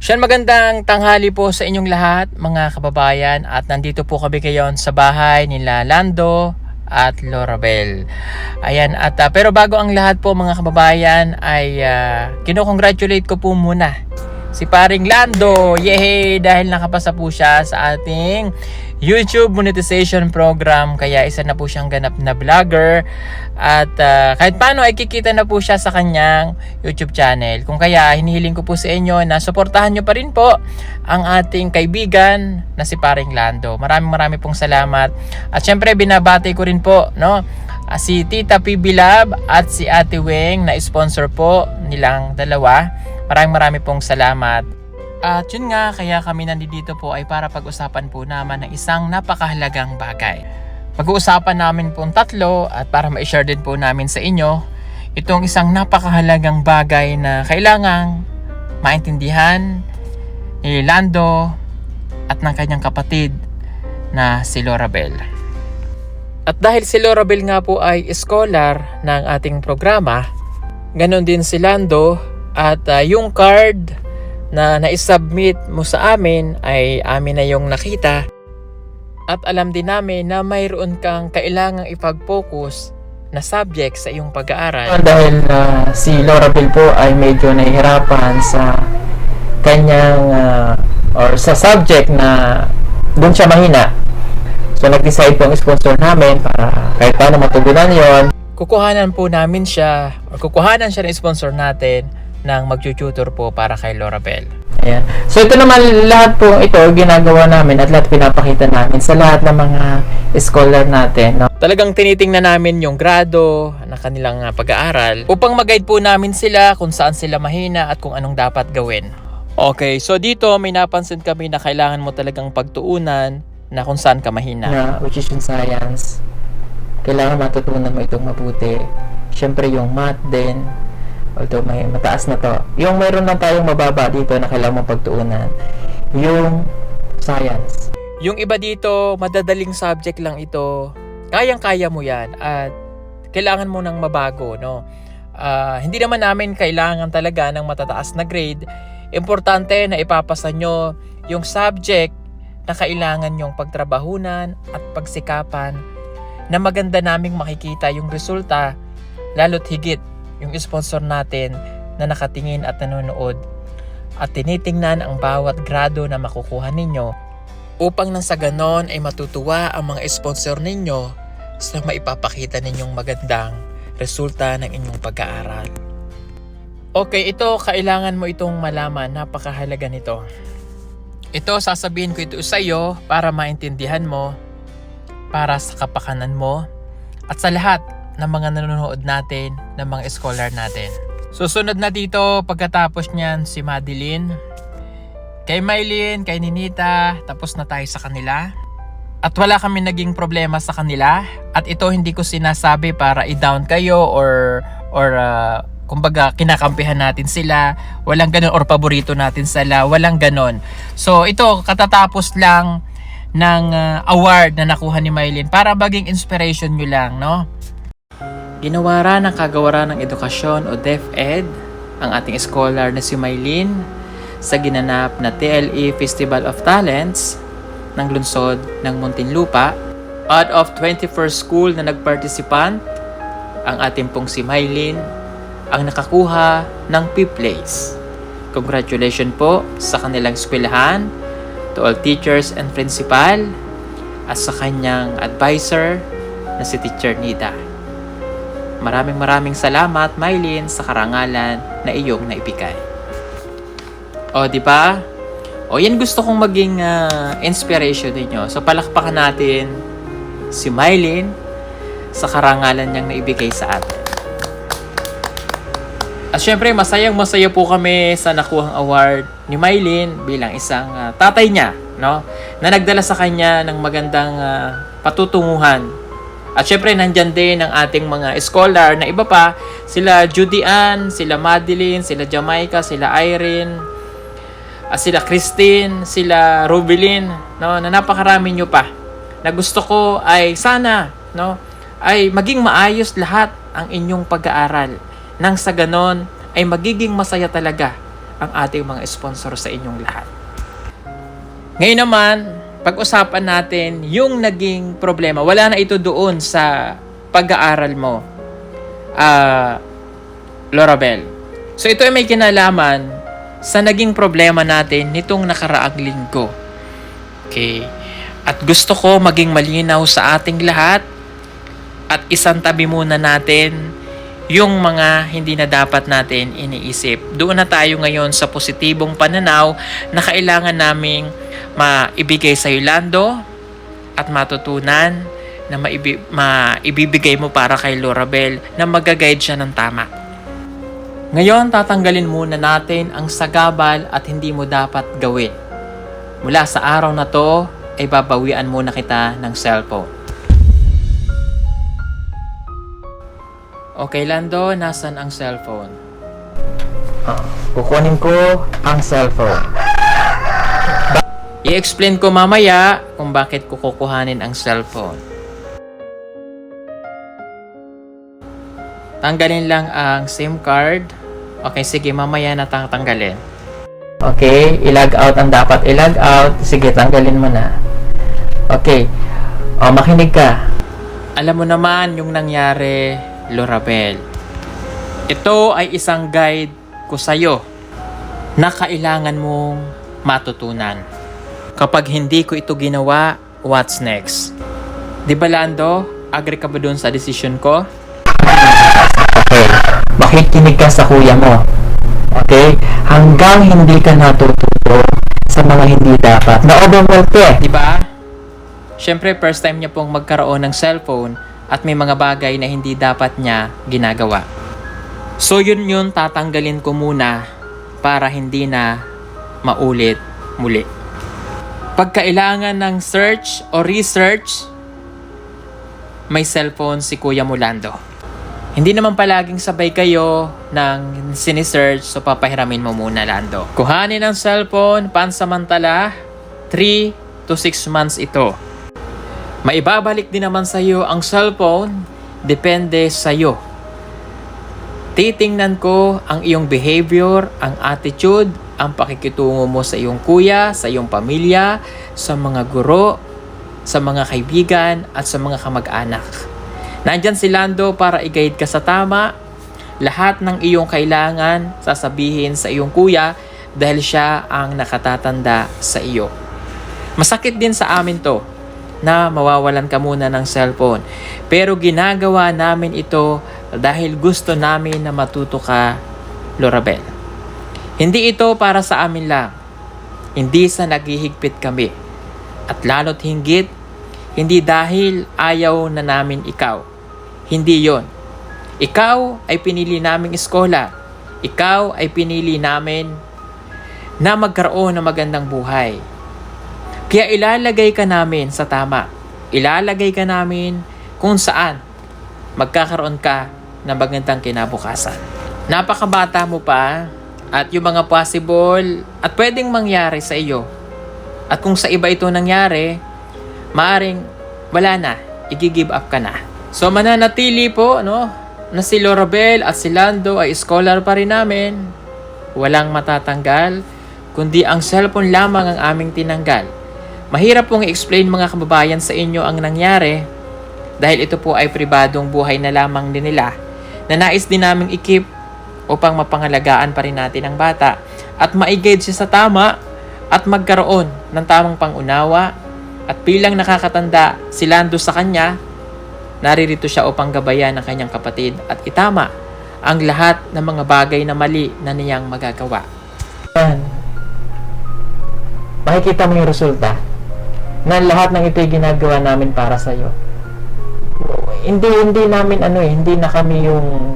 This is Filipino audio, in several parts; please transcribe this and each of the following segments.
Siyan, magandang tanghali po sa inyong lahat mga kababayan, at nandito po kami ngayon sa bahay nila Lando at Lorabel. Ayan, at pero bago ang lahat po mga kababayan ay kinocongratulate ko po muna si paring Lando. Yehey! Dahil nakapasa po siya sa ating YouTube monetization program, kaya isa na po siyang ganap na vlogger, at kahit paano ay kikita na po siya sa kanyang YouTube channel. Kung kaya hinihiling ko po sa inyo na suportahan nyo pa rin po ang ating kaibigan na si paring Lando. Maraming pong salamat, at syempre binabati ko rin po si Tita PB Lab at si Ate Weng na sponsor po nilang dalawa. Maraming pong salamat. At yun nga, kaya kami nandito po ay para pag-usapan po naman ng isang napakahalagang bagay. Pag-uusapan namin po tatlo, at para ma-share din po namin sa inyo itong isang napakahalagang bagay na kailangang maintindihan ni Lando at ng kanyang kapatid na si Lorabel. At dahil si Lorabel nga po ay scholar ng ating programa, ganon din si Lando, at yung card na naisubmit mo sa amin ay amin na yung nakita, at alam din namin na mayroon kang kailangang ipag-focus na subject sa iyong pag-aaral. Dahil si Lorabel po ay medyo nahihirapan sa kanyang or sa subject na doon siya mahina, so nag-decide po ang sponsor namin para kahit paano matugunan yon. Kukuhanan siya ng sponsor natin ng mag-tutor po para kay Lorabel. Ayan. So ito naman, lahat po ito ginagawa namin at lahat pinapakita namin sa lahat ng mga scholar natin. Talagang tinitingnan namin yung grado na kanilang pag-aaral upang mag-guide po namin sila kung saan sila mahina at kung anong dapat gawin. Okay, so dito may napansin kami na kailangan mo talagang pagtuunan na kung saan ka mahina. Which is yung science. Kailangan matutunan mo itong mabuti. Siyempre yung math din. Although may mataas na to. Yung mayroon lang tayong mababa dito na kailangan mong pagtuunan, yung science. Yung iba dito, madadaling subject lang ito. Kayang-kaya mo yan at kailangan mo nang mabago, no? Hindi naman namin kailangan talaga ng matataas na grade. Importante na ipapasa nyo yung subject na kailangan yung pagtrabahunan at pagsikapan, na maganda naming makikita yung resulta, lalo't higit yung sponsor natin na nakatingin at nanonood at tinitingnan ang bawat grado na makukuha ninyo, upang nang sa ganon ay matutuwa ang mga sponsor ninyo sa maipapakita ninyong magandang resulta ng inyong pag-aaral. Okay, ito kailangan mo itong malaman, napakahalaga nito. Ito sasabihin ko ito sa iyo para maintindihan mo, para sa kapakanan mo, at sa lahat ng mga nanonood natin, ng mga scholar natin. Susunod na dito pagkatapos niyan si Madeline, kay Mylene, kay Ninita, tapos na tayo sa kanila. At wala kami naging problema sa kanila, at ito hindi ko sinasabi para i-down kayo or kumbaga kinakampihan natin sila. Walang ganon, or paborito natin sila, walang ganon. So ito katatapos lang ng award na nakuha ni Mylene para maging inspiration nyo lang, no? Ginawara ng Kagawaran ng Edukasyon o DepEd ang ating scholar na si Mylene sa ginanap na TLE Festival of Talents ng lungsod ng Muntinlupa. Out of 21st school na nagparticipant, ang ating pong si Mylene ang nakakuha ng 5th place. Congratulations po sa kanilang eskwelahan, to all teachers and principal, at sa kanyang advisor na si Teacher Nida. Maraming salamat, Mylene, sa karangalan na iyong naibigay. O, di ba? O, yan gusto kong maging inspiration ninyo. So, palakpakan natin si Mylene sa karangalan niyang naibigay sa atin. At syempre, masaya po kami sa nakuhang award ni Mylene bilang isang tatay niya, no? Na nagdala sa kanya ng magandang patutunguhan. At syempre, nandyan din ang ating mga scholar na iba pa, sila Judy Ann, sila Madeline, sila Jamaica, sila Irene, sila Christine, sila Rubilin, no, na napakarami nyo pa. Na gusto ko ay sana, no, ay maging maayos lahat ang inyong pag-aaral. Nang sa ganon ay magiging masaya talaga ang ating mga sponsor sa inyong lahat. Ngayon naman, pag-usapan natin yung naging problema. Wala na ito doon sa pag-aaral mo, Lorabel. So ito ay may kinalaman sa naging problema natin nitong nakaraang linggo. Okay. At gusto ko maging malinaw sa ating lahat at isantabi muna natin yung mga hindi na dapat natin iniisip. Doon na tayo ngayon sa positibong pananaw na kailangan naming maibigay sa Lando at matutunan na maibibigay mo para kay Lorabel na magaguide siya ng tama. Ngayon, tatanggalin muna natin ang sagabal at hindi mo dapat gawin. Mula sa araw na to, ay babawian muna kita ng cellphone. Okay, Lando, nasan ang cellphone? Kukunin ko ang cellphone. I-explain ko mamaya kung bakit ko kukuhanin ang cellphone. Tanggalin lang ang SIM card. Okay, sige, mamaya na tanggalin. Okay, i-log out ang dapat i-log out. Sige, tanggalin mo na. Okay. Makinig ka. Alam mo naman yung nangyari, Lorabel. Ito ay isang guide ko sa'yo na kailangan mong matutunan. Kapag hindi ko ito ginawa, what's next? Di ba, Lando? Agree ka ba dun sa decision ko? Okay. Makikinig ka sa kuya mo. Okay? Hanggang hindi ka natututo sa mga hindi dapat. Na-overwhelmed ka. Di ba? Siyempre, first time niya pong magkaroon ng cellphone at may mga bagay na hindi dapat niya ginagawa. So yun tatanggalin ko muna para hindi na maulit muli. Pag kailangan ng search o research, may cellphone si Kuya Mulando. Hindi naman palaging sabay kayo ng sinisearch, so papahiramin mo muna, Lando. Kuhanin ang cellphone, pansamantala, 3 to 6 months ito. Maibabalik din naman sa iyo ang cellphone, depende sa iyo. Titingnan ko ang iyong behavior, ang attitude, ang pakikitungo mo sa iyong kuya, sa iyong pamilya, sa mga guro, sa mga kaibigan, at sa mga kamag-anak. Nandyan si Lando para i-guide ka sa tama. Lahat ng iyong kailangan sasabihin sa iyong kuya dahil siya ang nakatatanda sa iyo. Masakit din sa amin to na mawawalan ka muna ng cellphone. Pero ginagawa namin ito dahil gusto namin na matuto ka, Lorabel. Hindi ito para sa amin lang. Hindi sa naghihigpit kami. At lalo't hinggit, hindi dahil ayaw na namin ikaw. Hindi yon. Ikaw ay pinili naming eskola. Ikaw ay pinili namin na magkaroon ng magandang buhay. Kaya ilalagay ka namin sa tama. Ilalagay ka namin kung saan magkakaroon ka ng magandang kinabukasan. Napakabata mo pa at yung mga possible at pwedeng mangyari sa iyo. At kung sa iba ito nangyari, maaring wala na, i-give up ka na. So mananatili po na si Lorabel at si Lando ay scholar pa rin namin. Walang matatanggal, kundi ang cellphone lamang ang aming tinanggal. Mahirap pong i-explain mga kababayan sa inyo ang nangyari dahil ito po ay pribadong buhay na lamang din nila na nais din naming i-keep upang mapangalagaan pa rin natin ang bata at ma-guide siya sa tama at magkaroon ng tamang pangunawa. At bilang nakakatanda si Lando sa kanya, naririto siya upang gabayan ng kanyang kapatid at itama ang lahat ng mga bagay na mali na niyang magagawa. Yan. Makikita mo yung resulta na lahat ng ito'y ginagawa namin para sa iyo. Hindi namin hindi na kami yung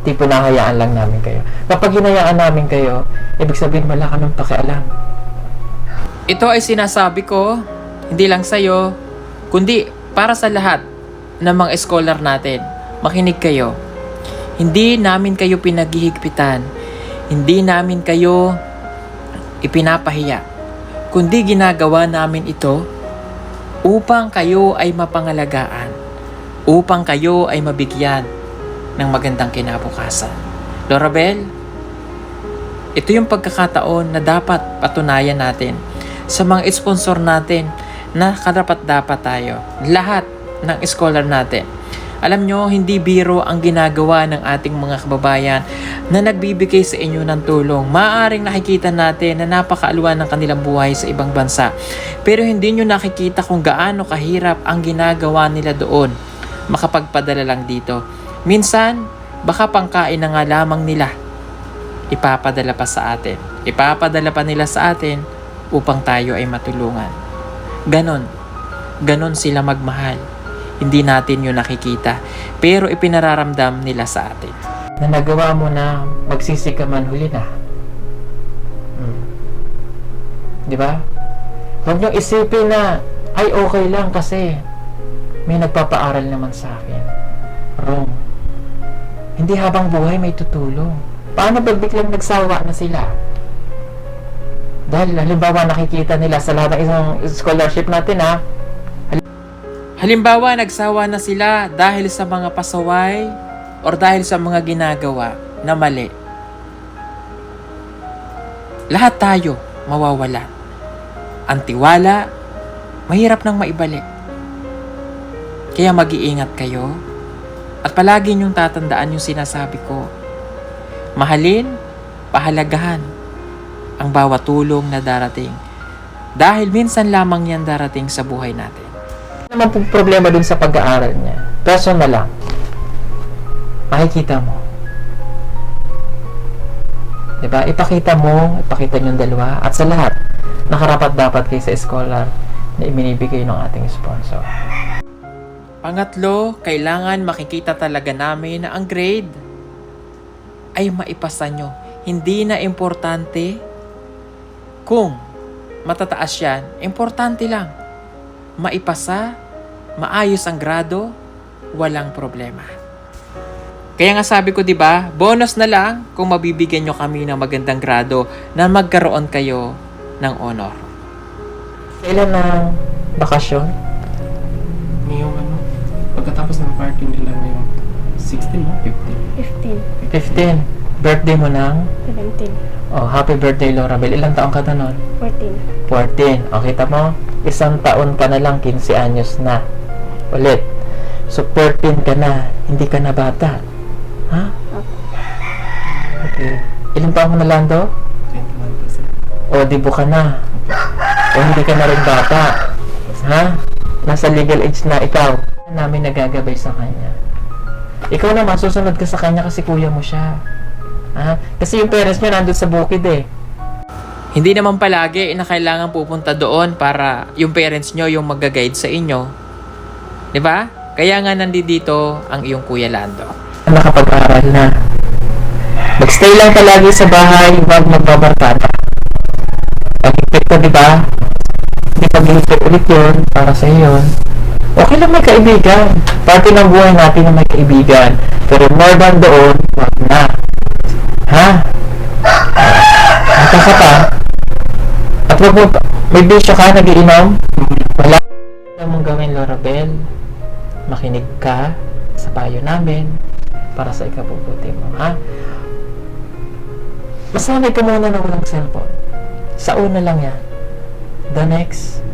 tipo na hayaan lang namin kayo. Kapag hinayaan namin kayo, ibig sabihin wala kaming pakialam. Ito ay sinasabi ko hindi lang sa iyo, kundi para sa lahat ng mga scholar natin. Makinig kayo. Hindi namin kayo pinaghihigpitan. Hindi namin kayo ipinapahiya. Kundi ginagawa namin ito upang kayo ay mapangalagaan. Upang kayo ay mabigyan ng magandang kinabukasan. Lorabel, Ito yung pagkakataon na dapat patunayan natin sa mga sponsor natin na karapat-dapat tayo. Lahat ng scholar natin. Alam nyo, hindi biro ang ginagawa ng ating mga kababayan na nagbibigay sa inyo ng tulong. Maaaring nakikita natin na napakaalwan ng kanilang buhay sa ibang bansa. Pero hindi nyo nakikita kung gaano kahirap ang ginagawa nila doon. Makapagpadala lang dito. Minsan, baka pangkain na nga lamang nila. Ipapadala pa sa atin. Ipapadala pa nila sa atin upang tayo ay matulungan. Ganon. Ganon sila magmahal. Hindi natin yun nakikita. Pero ipinararamdam nila sa atin. Na nagawa mo na magsisi ka man, huli na. Di ba? Huwag niyong isipin na, ay okay lang kasi may nagpapaaral naman sa akin. Wrong. Hindi habang buhay may tutulong. Paano pag biglang nagsawa na sila? Dahil halimbawa nakikita nila sa lahat ng isang scholarship natin Halimbawa, nagsawa na sila dahil sa mga pasaway or dahil sa mga ginagawa na mali. Lahat tayo mawawala. Ang tiwala, mahirap nang maibalik. Kaya mag-iingat kayo at palagi niyong tatandaan yung sinasabi ko. Mahalin, pahalagahan ang bawat tulong na darating. Dahil minsan lamang yan darating sa buhay natin. Naman po problema dun sa pag-aaral niya. Personal lang. Makikita mo. Diba? Ipakita niyong dalawa. At sa lahat, nakarapat dapat kayo sa scholar na iminibigay ng ating sponsor. Pangatlo, kailangan makikita talaga namin na ang grade ay maipasa nyo. Hindi na importante kung matataas yan. Importante lang. Maipasa, maayos ang grado, walang problema. Kaya nga sabi ko, 'di ba, bonus na lang kung mabibigyan nyo kami ng magandang grado na magkaroon kayo ng honor. Kailan ng bakasyon? Ngayong pagkatapos ng party nila ngayong 16 mo? 15? 15. Birthday mo ng? 17. Oh, happy birthday, Lorabel. Ilang taong ka na nun? 14. 14. O, kita mo? Isang taon pa na lang, 15 anyos na. Ulit. So, 14 ka na. Hindi ka na bata. Ha? Okay. Ilang taon mo na, Lando? 21%. O, dibo ka na. O, hindi ka na rin bata. Ha? Nasa legal age na ikaw. Namin nagagabay sa kanya. Ikaw naman, susunod ka sa kanya kasi kuya mo siya. Ha? Kasi yung parents niya nandun sa bukid eh. Hindi naman palagi na kailangan pupunta doon para yung parents nyo yung mag-guide sa inyo. 'Di ba? Kaya nga nandito ang iyong Kuya Lando. Nakapag-aral na. Magstay lang palagi sa bahay, huwag magbabarkada. Pag-hipit ka, di ba? Hindi pag-hipit ulit yun, para sa yun. Okay lang may kaibigan. Parte ng buhay natin na may kaibigan. Pero more than doon, huwag na. Ha? Mata ka pa. At wag mo, may bisyo ka, nagiinom? Wala mong gawin, Lorabel. Makinig ka sa payo namin para sa ikabubuti mo, ha? Masanay ka muna na walang cellphone. Sa una lang yan. The next,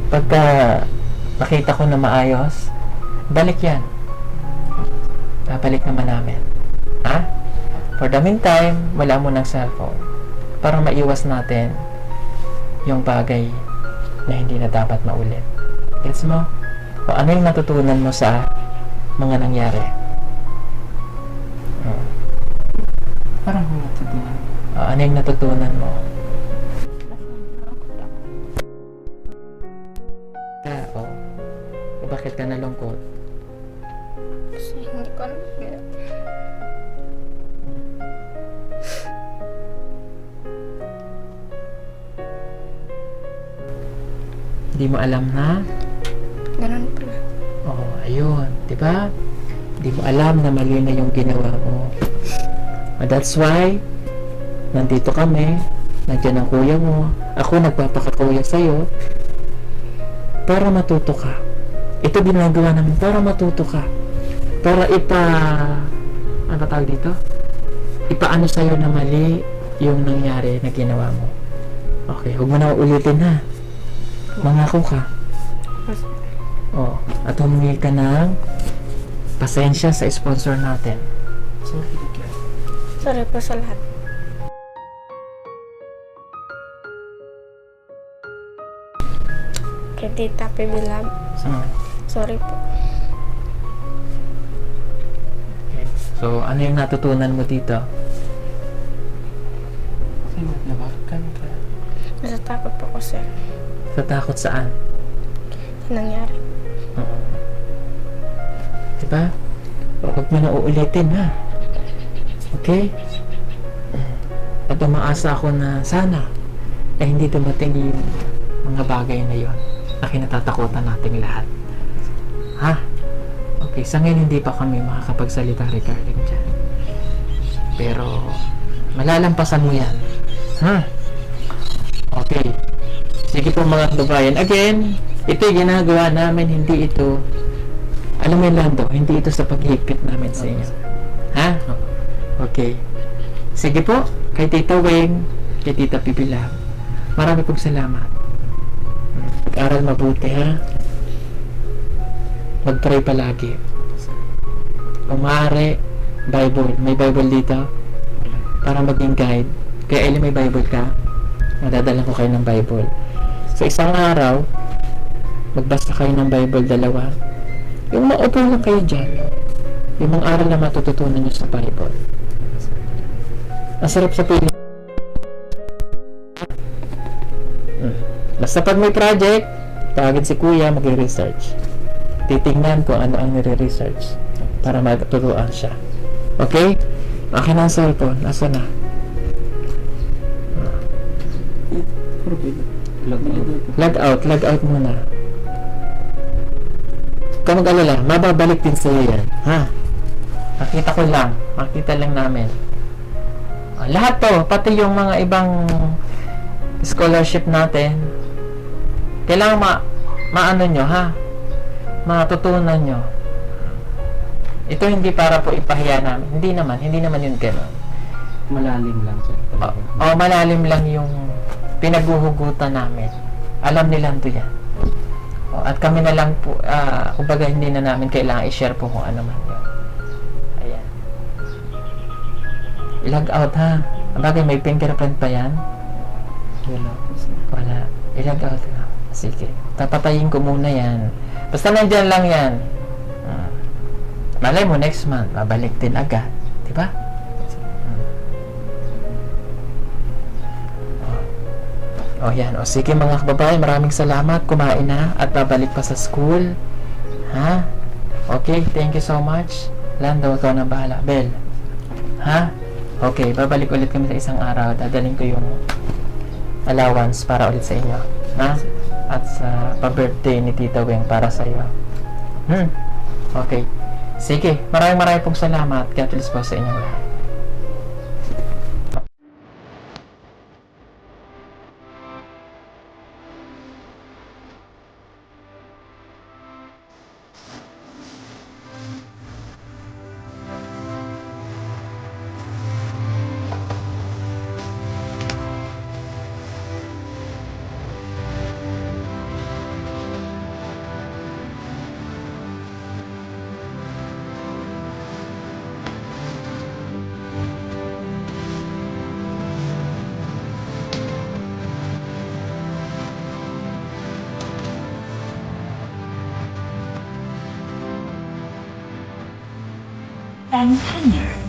pagka nakita ko na maayos, balik yan. Babalik naman namin. Ha? For the meantime, wala mo ng cellphone para maiwas natin yung bagay na hindi na dapat maulit. Gets mo? O ano yung natutunan mo sa mga nangyari? Parang natutunan. O ano yung natutunan mo? Bakit ka nalungkot? Kasi hindi ko alam. Hindi mo alam na? Ganun pala. Oo, ayun. Diba? Hindi mo alam na mali na yung ginawa mo. But that's why, nandito kami. Nandiyan ang kuya mo. Ako nagpapakakuya sa'yo. Para matuto ka. Ito ginagawa namin para matuto ka. Para ano tawag dito? Ipaano sa'yo na mali. yung nangyari na ginawa mo. Okay, huwag mo na ulitin ha. Mangako ka. Oh, at humingi ka ng pasensya sa sponsor natin. Sorry. Sorry po sa lahat. Kay Tita Pibilab. Sorry po. Okay. So, ano yung natutunan mo dito? Kasi naglabakan ka. Natatakot po ko sir. Sa takot saan? Sa nangyari. Oo. Diba? Huwag mo na uulitin ha. Okay? At umaasa ako na sana ay hindi dumating yung mga bagay na yon na kinatatakutan nating lahat. Ha? Okay, sa ngayon hindi pa kami makakapagsalita regarding dyan. Pero malalampasan mo yan. Ha? Okay. Sige po mga kababayan. Again, ito yung ginagawa namin, hindi ito, alam mo Lando, hindi ito sa paghigpit namin sa inyo. Ha? Okay. Sige po, kay Tita Weng, kay Tita Pipila, marami pong salamat. Mag-aral mabuti ha. Mag-pray palagi. Kung maaari, Bible. May Bible dito para maging guide. Kaya Eli, may Bible ka? Madadala ko kayo ng Bible. Sa isang araw, magbasa kayo ng Bible 2. Yung maupo lang kayo dyan. Yung mga aral na matututunan nyo sa Bible. Ang sarap sa piling. Basta pag may project, tawagin si Kuya, magre-research. Titingnan kung ano ang nire-research para magturuan siya. Okay? Akin ang cellphone. Nasa na? Log out muna. Huwag ka mag-alala, mababalik din sa'yo yan. Ha? Makita ko lang. Makita lang namin. Lahat to, pati yung mga ibang scholarship natin, kailangan maano nyo, ha? Matutunan nyo. Ito hindi para po ipahiya namin. Hindi naman yun gano'n. Malalim lang siya. Malalim lang yung pinaguhugutan namin. Alam nilang to yan. At kami na lang po, kumbaga hindi na namin kailangan i-share po kung ano man yun. Ayan. I-log out ha. Bagay, may fingerprint pa yan? Wala po sir. Wala. I-log out lang. Sige. Papatayin ko muna yan. Basta nandyan lang yan. Malay mo next month, babalik din agad. Diba? Yan. Sige mga kababayan, maraming salamat. Kumain na at babalik pa sa school. Ha? Okay, thank you so much. Lando, ikaw na bahala. Bel. Ha? Okay, babalik ulit kami sa isang araw. Dadaling ko yung allowance para ulit sa inyo. Ha? At sa pa-birthday ni Tita Weng para sa iyo. Okay. Sige, maraming pong salamat. God bless po sa inyo lahat. and tenure.